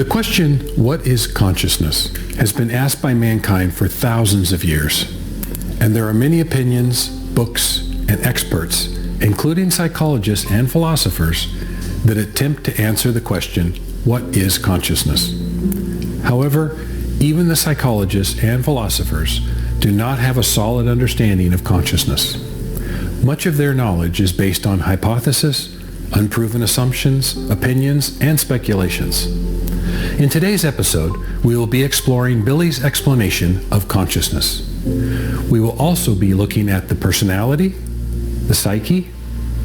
The question, what is consciousness, has been asked by mankind for thousands of years. And there are many opinions, books, and experts, including psychologists and philosophers, that attempt to answer the question, what is consciousness? However, even the psychologists and philosophers do not have a solid understanding of consciousness. Much of their knowledge is based on hypothesis, unproven assumptions, opinions, and speculations. In today's episode, we will be exploring Billy's explanation of consciousness. We will also be looking at the personality, the psyche,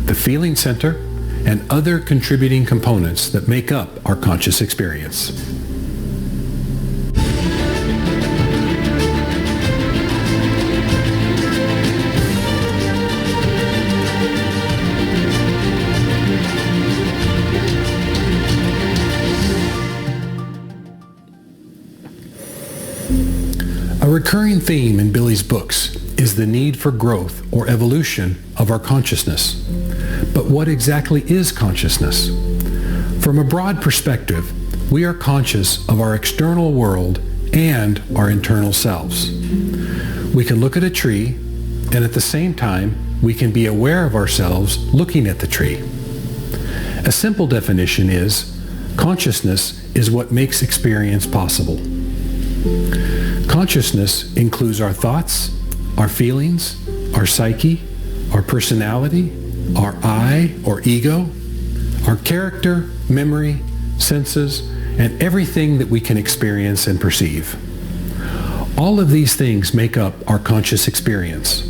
the feeling center, and other contributing components that make up our conscious experience. A recurring theme in Billy's books is the need for growth or evolution of our consciousness. But what exactly is consciousness? From a broad perspective, we are conscious of our external world and our internal selves. We can look at a tree, and at the same time, we can be aware of ourselves looking at the tree. A simple definition is, consciousness is what makes experience possible. Consciousness includes our thoughts, our feelings, our psyche, our personality, our I or ego, our character, memory, senses, and everything that we can experience and perceive. All of these things make up our conscious experience.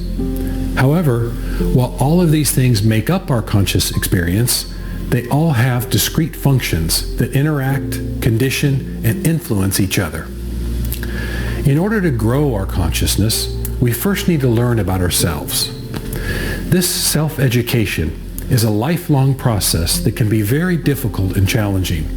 However, while all of these things make up our conscious experience, they all have discrete functions that interact, condition, and influence each other. In order to grow our consciousness, we first need to learn about ourselves. This self-education is a lifelong process that can be very difficult and challenging.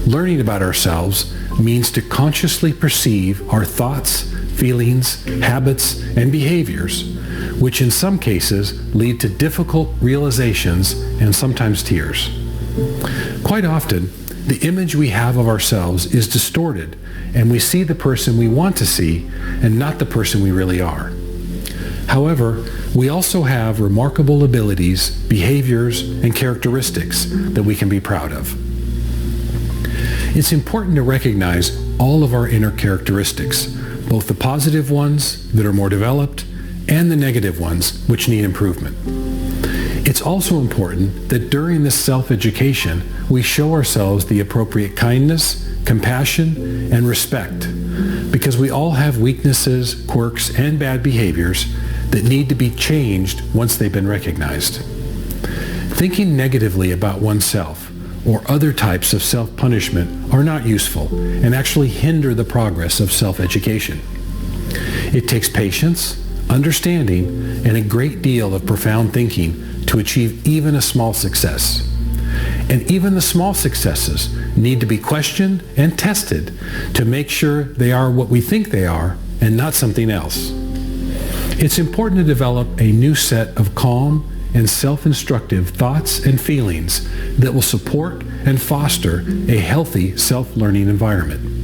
Learning about ourselves means to consciously perceive our thoughts, feelings, habits, and behaviors, which in some cases lead to difficult realizations and sometimes tears. Quite often, the image we have of ourselves is distorted, and we see the person we want to see and not the person we really are. However, we also have remarkable abilities, behaviors, and characteristics that we can be proud of. It's important to recognize all of our inner characteristics, both the positive ones that are more developed and the negative ones which need improvement. It's also important that during this self-education, we show ourselves the appropriate kindness, compassion, and respect, because we all have weaknesses, quirks, and bad behaviors that need to be changed once they've been recognized. Thinking negatively about oneself or other types of self-punishment are not useful and actually hinder the progress of self-education. It takes patience, understanding, and a great deal of profound thinking to achieve even a small success. And even the small successes need to be questioned and tested to make sure they are what we think they are and not something else. It's important to develop a new set of calm and self-instructive thoughts and feelings that will support and foster a healthy self-learning environment.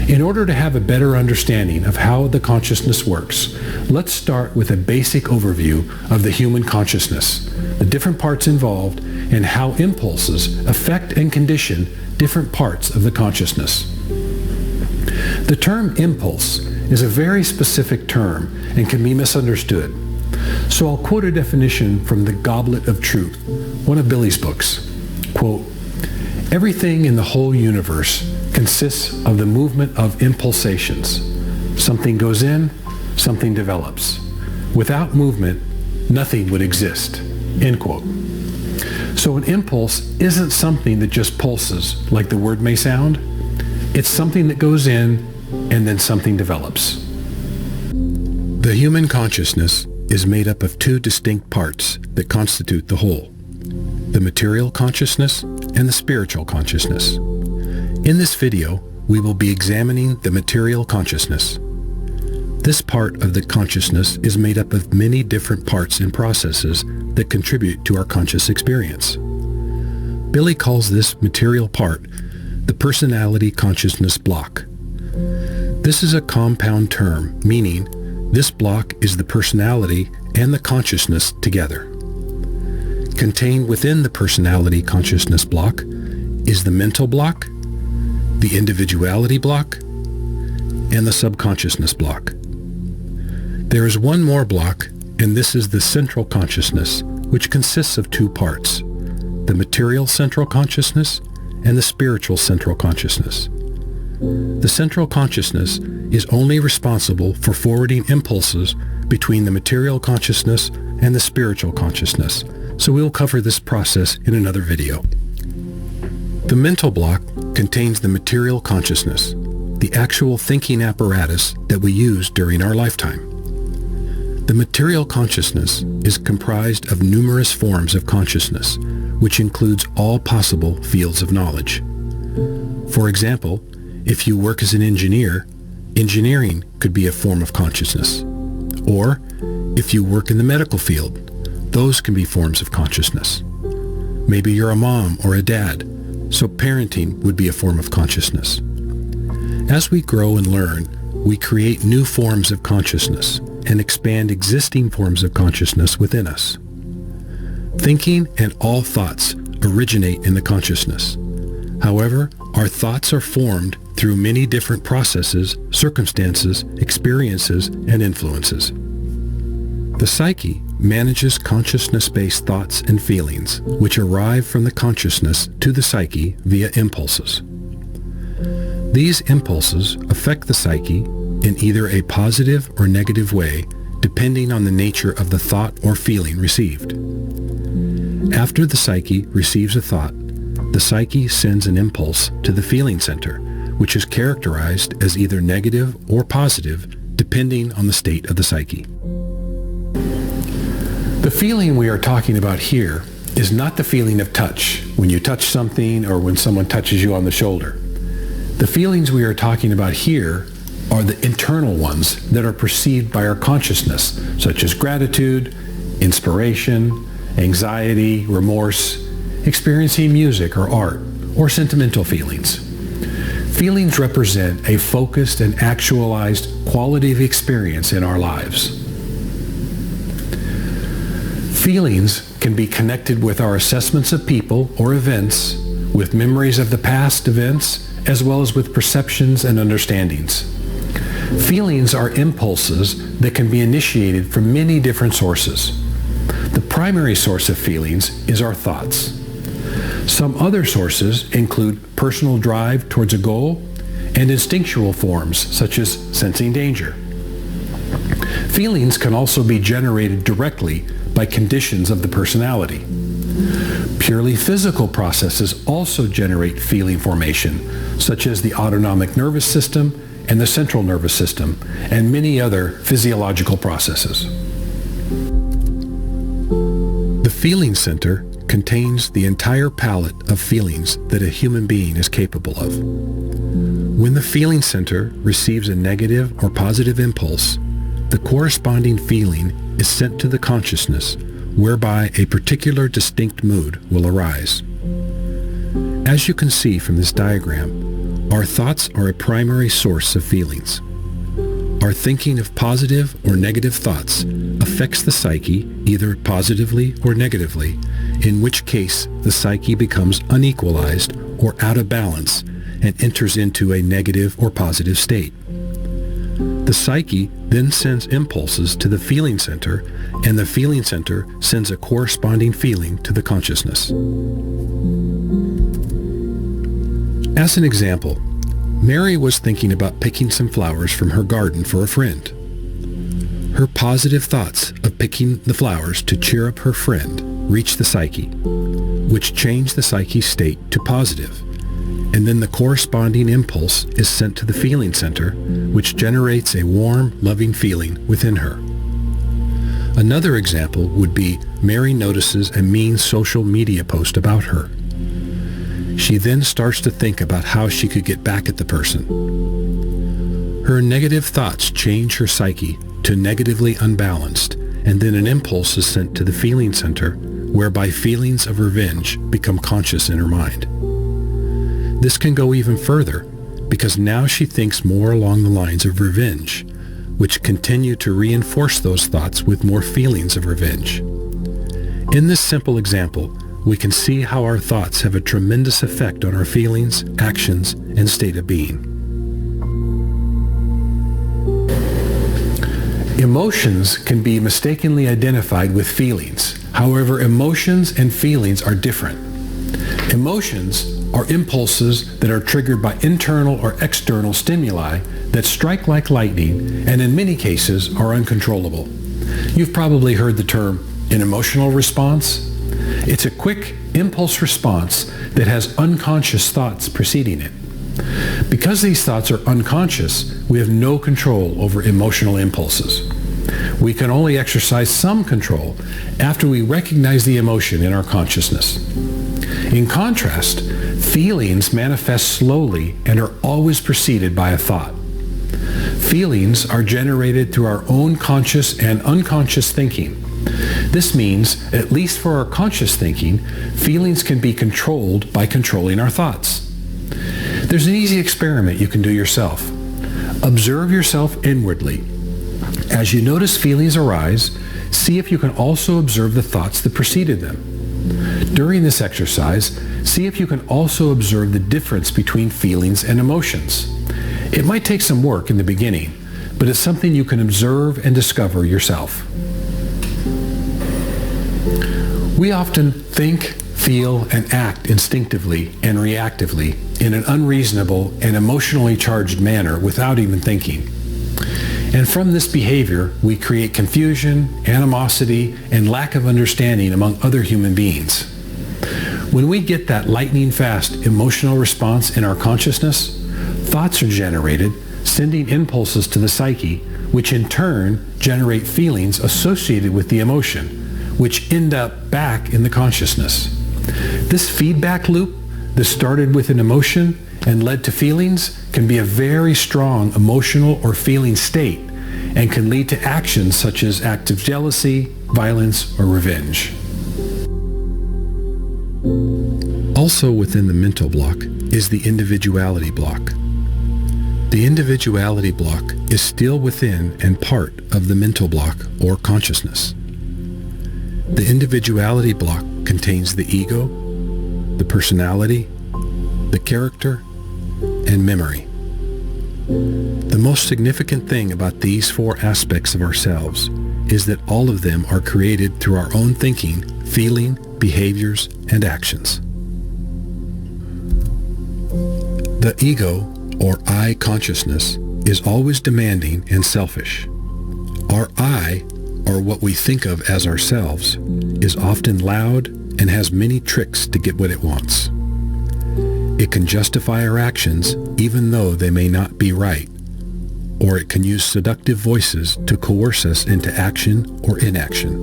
In order to have a better understanding of how the consciousness works, let's start with a basic overview of the human consciousness, the different parts involved, and how impulses affect and condition different parts of the consciousness. The term impulse is a very specific term and can be misunderstood. So I'll quote a definition from The Goblet of Truth, one of Billy's books. Quote, "Everything in the whole universe consists of the movement of impulsations. Something goes in, something develops. Without movement, nothing would exist." End quote. So an impulse isn't something that just pulses, like the word may sound. It's something that goes in and then something develops. The human consciousness is made up of two distinct parts that constitute the whole: the material consciousness and the spiritual conscioiousness. In this video, we will be examining the material consciousness. This part of the consciousness is made up of many different parts and processes that contribute to our conscious experience. Billy calls this material part the personality consciousness block. This is a compound term, meaning this block is the personality and the consciousness together. Contained within the personality consciousness block is the mental block, the individuality block, and the subconsciousness block. There is one more block, and this is the central consciousness, which consists of two parts, the material central consciousness and the spiritual central consciousness. The central consciousness is only responsible for forwarding impulses between the material consciousness and the spiritual consciousness, so we will cover this process in another video. The mental block contains the material consciousness, the actual thinking apparatus that we use during our lifetime. The material consciousness is comprised of numerous forms of consciousness, which includes all possible fields of knowledge. For example, if you work as an engineer, engineering could be a form of consciousness. Or, if you work in the medical field, those can be forms of consciousness. Maybe you're a mom or a dad, so parenting would be a form of consciousness. As we grow and learn, we create new forms of consciousness and expand existing forms of consciousness within us. Thinking and all thoughts originate in the consciousness. However, our thoughts are formed through many different processes, circumstances, experiences, and influences. The psyche manages consciousness-based thoughts and feelings, which arrive from the consciousness to the psyche via impulses. These impulses affect the psyche in either a positive or negative way, depending on the nature of the thought or feeling received. After the psyche receives a thought, the psyche sends an impulse to the feeling center, which is characterized as either negative or positive, depending on the state of the psyche. The feeling we are talking about here is not the feeling of touch, when you touch something or when someone touches you on the shoulder. The feelings we are talking about here are the internal ones that are perceived by our consciousness, such as gratitude, inspiration, anxiety, remorse, experiencing music or art, or sentimental feelings. Feelings represent a focused and actualized quality of experience in our lives. Feelings can be connected with our assessments of people or events, with memories of the past events, as well as with perceptions and understandings. Feelings are impulses that can be initiated from many different sources. The primary source of feelings is our thoughts. Some other sources include personal drive towards a goal and instinctual forms such as sensing danger. Feelings can also be generated directly by conditions of the personality. Purely physical processes also generate feeling formation, such as the autonomic nervous system and the central nervous system, and many other physiological processes. The feeling center contains the entire palette of feelings that a human being is capable of. When the feeling center receives a negative or positive impulse, the corresponding feeling is sent to the consciousness, whereby a particular distinct mood will arise. As you can see from this diagram, our thoughts are a primary source of feelings. Our thinking of positive or negative thoughts affects the psyche either positively or negatively, in which case the psyche becomes unequalized or out of balance and enters into a negative or positive state. The psyche then sends impulses to the feeling center, and the feeling center sends a corresponding feeling to the consciousness. As an example, Mary was thinking about picking some flowers from her garden for a friend. Her positive thoughts of picking the flowers to cheer up her friend reached the psyche, which changed the psyche's state to positive, and then the corresponding impulse is sent to the feeling center, which generates a warm, loving feeling within her. Another example would be Mary notices a mean social media post about her. She then starts to think about how she could get back at the person. Her negative thoughts change her psyche to negatively unbalanced, and then an impulse is sent to the feeling center, whereby feelings of revenge become conscious in her mind. This can go even further because now she thinks more along the lines of revenge, which continue to reinforce those thoughts with more feelings of revenge. In this simple example, we can see how our thoughts have a tremendous effect on our feelings, actions, and state of being. Emotions can be mistakenly identified with feelings. However, emotions and feelings are different. Emotions are impulses that are triggered by internal or external stimuli that strike like lightning and in many cases are uncontrollable. You've probably heard the term an emotional response. It's a quick impulse response that has unconscious thoughts preceding it. Because these thoughts are unconscious, we have no control over emotional impulses. We can only exercise some control after we recognize the emotion in our consciousness. In contrast, feelings manifest slowly and are always preceded by a thought. Feelings are generated through our own conscious and unconscious thinking. This means, at least for our conscious thinking, feelings can be controlled by controlling our thoughts. There's an easy experiment you can do yourself. Observe yourself inwardly. As you notice feelings arise, see if you can also observe the thoughts that preceded them. During this exercise, see if you can also observe the difference between feelings and emotions. It might take some work in the beginning, but it's something you can observe and discover yourself. We often think, feel, and act instinctively and reactively in an unreasonable and emotionally charged manner without even thinking. And from this behavior, we create confusion, animosity, and lack of understanding among other human beings. When we get that lightning-fast emotional response in our consciousness, thoughts are generated, sending impulses to the psyche, which in turn generate feelings associated with the emotion, which end up back in the consciousness. This feedback loop that started with an emotion and led to feelings can be a very strong emotional or feeling state and can lead to actions such as acts of jealousy, violence, or revenge. Also within the mental block is the individuality block. The individuality block is still within and part of the mental block or consciousness. The individuality block contains the ego, the personality, the character, and memory. The most significant thing about these four aspects of ourselves is that all of them are created through our own thinking, feeling, behaviors, and actions. The ego, or I consciousness, is always demanding and selfish. Our I, or what we think of as ourselves, is often loud and has many tricks to get what it wants. It can justify our actions even though they may not be right, or it can use seductive voices to coerce us into action or inaction.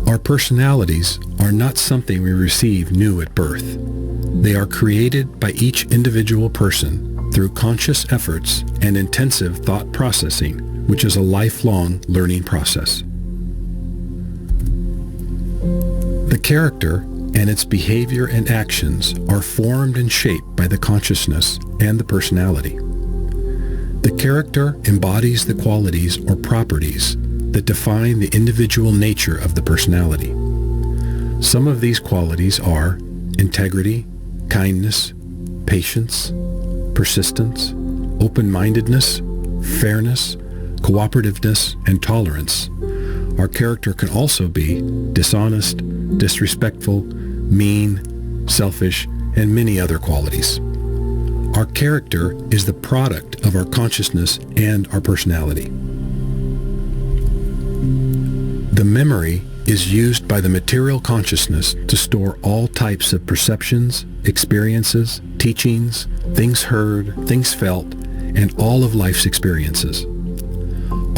Our personalities are not something we receive new at birth. They are created by each individual person through conscious efforts and intensive thought processing, which is a lifelong learning process. The character and its behavior and actions are formed and shaped by the consciousness and the personality. The character embodies the qualities or properties that define the individual nature of the personality. Some of these qualities are integrity, kindness, patience, persistence, open-mindedness, fairness, cooperativeness, and tolerance. Our character can also be dishonest, disrespectful, mean, selfish, and many other qualities. Our character is the product of our consciousness and our personality. The memory is used by the material consciousness to store all types of perceptions, experiences, teachings, things heard, things felt, and all of life's experiences.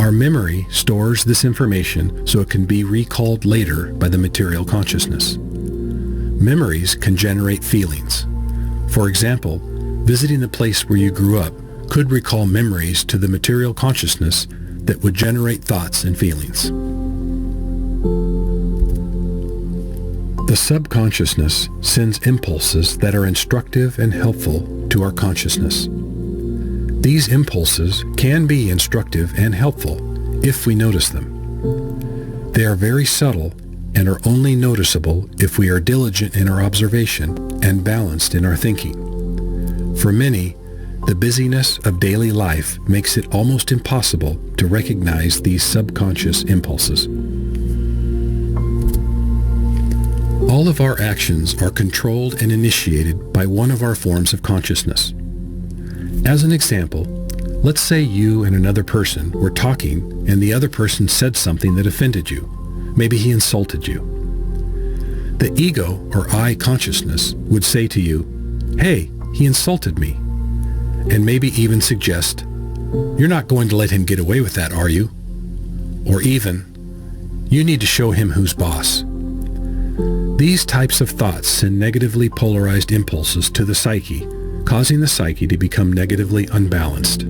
Our memory stores this information so it can be recalled later by the material consciousness. Memories can generate feelings. For example, visiting the place where you grew up could recall memories to the material consciousness that would generate thoughts and feelings. The subconsciousness sends impulses that are instructive and helpful to our consciousness. These impulses can be instructive and helpful if we notice them. They are very subtle and are only noticeable if we are diligent in our observation and balanced in our thinking. For many, the busyness of daily life makes it almost impossible to recognize these subconscious impulses. All of our actions are controlled and initiated by one of our forms of consciousness. As an example, let's say you and another person were talking and the other person said something that offended you. Maybe he insulted you. The ego or I consciousness would say to you, "Hey, he insulted me," and maybe even suggest, "You're not going to let him get away with that, are you?" Or even, "You need to show him who's boss." These types of thoughts send negatively polarized impulses to the psyche, causing the psyche to become negatively unbalanced.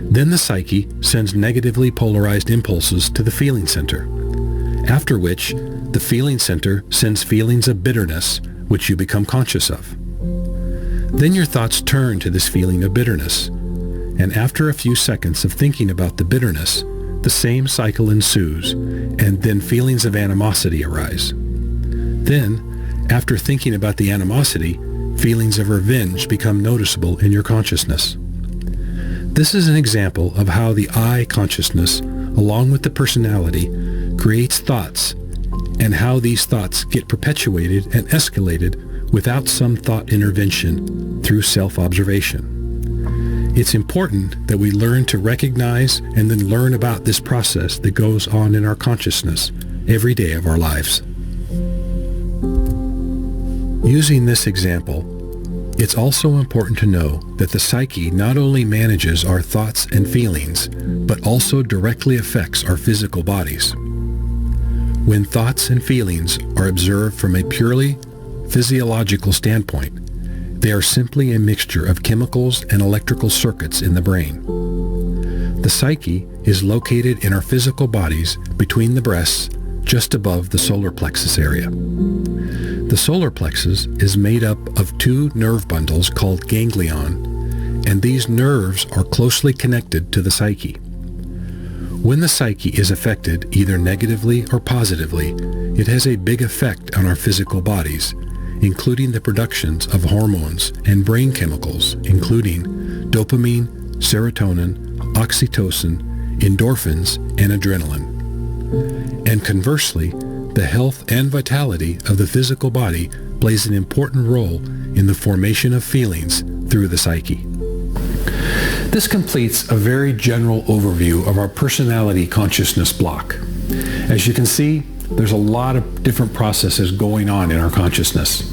Then the psyche sends negatively polarized impulses to the feeling center, after which the feeling center sends feelings of bitterness, which you become conscious of. Then your thoughts turn to this feeling of bitterness, and after a few seconds of thinking about the bitterness, the same cycle ensues, and then feelings of animosity arise. Then, after thinking about the animosity, feelings of revenge become noticeable in your consciousness. This is an example of how the I consciousness, along with the personality, creates thoughts, and how these thoughts get perpetuated and escalated without some thought intervention through self-observation. It's important that we learn to recognize and then learn about this process that goes on in our consciousness every day of our lives. Using this example, it's also important to know that the psyche not only manages our thoughts and feelings, but also directly affects our physical bodies. When thoughts and feelings are observed from a purely physiological standpoint, they are simply a mixture of chemicals and electrical circuits in the brain. The psyche is located in our physical bodies between the breasts, just above the solar plexus area. The solar plexus is made up of two nerve bundles called ganglion, and these nerves are closely connected to the psyche. When the psyche is affected either negatively or positively, it has a big effect on our physical bodies, including the productions of hormones and brain chemicals, including dopamine, serotonin, oxytocin, endorphins, and adrenaline. And conversely, the health and vitality of the physical body plays an important role in the formation of feelings through the psyche. This completes a very general overview of our personality consciousness block. As you can see, there's a lot of different processes going on in our consciousness.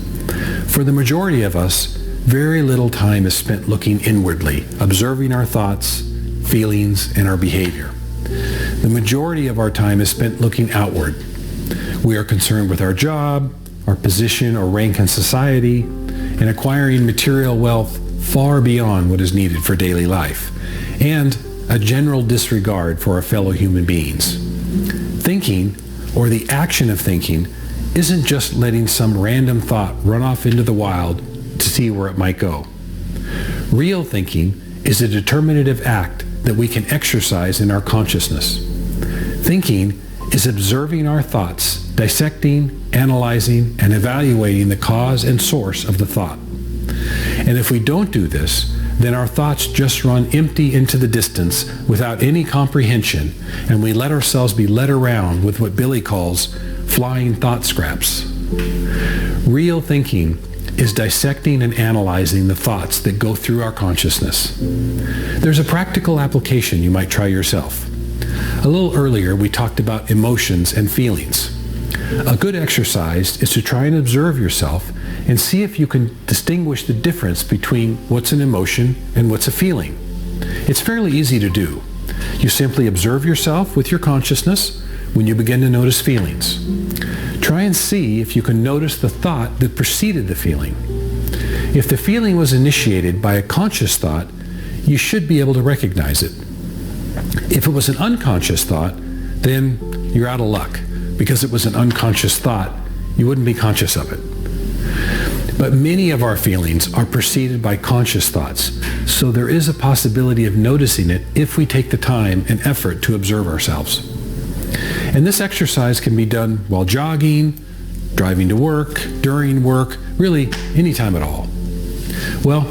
For the majority of us, very little time is spent looking inwardly, observing our thoughts, feelings, and our behavior. The majority of our time is spent looking outward. We are concerned with our job, our position or rank in society, and acquiring material wealth far beyond what is needed for daily life, and a general disregard for our fellow human beings. Thinking, or the action of thinking, isn't just letting some random thought run off into the wild to see where it might go. Real thinking is a determinative act that we can exercise in our consciousness. Thinking is observing our thoughts, dissecting, analyzing, and evaluating the cause and source of the thought. And if we don't do this, then our thoughts just run empty into the distance without any comprehension, and we let ourselves be led around with what Billy calls flying thought scraps. Real thinking is dissecting and analyzing the thoughts that go through our consciousness. There's a practical application you might try yourself. A little earlier, we talked about emotions and feelings. A good exercise is to try and observe yourself and see if you can distinguish the difference between what's an emotion and what's a feeling. It's fairly easy to do. You simply observe yourself with your consciousness when you begin to notice feelings. Try and see if you can notice the thought that preceded the feeling. If the feeling was initiated by a conscious thought, you should be able to recognize it. If it was an unconscious thought, then you're out of luck, because it was an unconscious thought you wouldn't be conscious of it. But many of our feelings are preceded by conscious thoughts, so there is a possibility of noticing it if we take the time and effort to observe ourselves. And this exercise can be done while jogging, driving to work, during work, really any time at all. Well,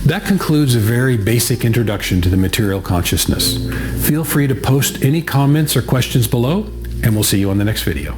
that concludes a very basic introduction to the material consciousness. Feel free to post any comments or questions below, and we'll see you on the next video.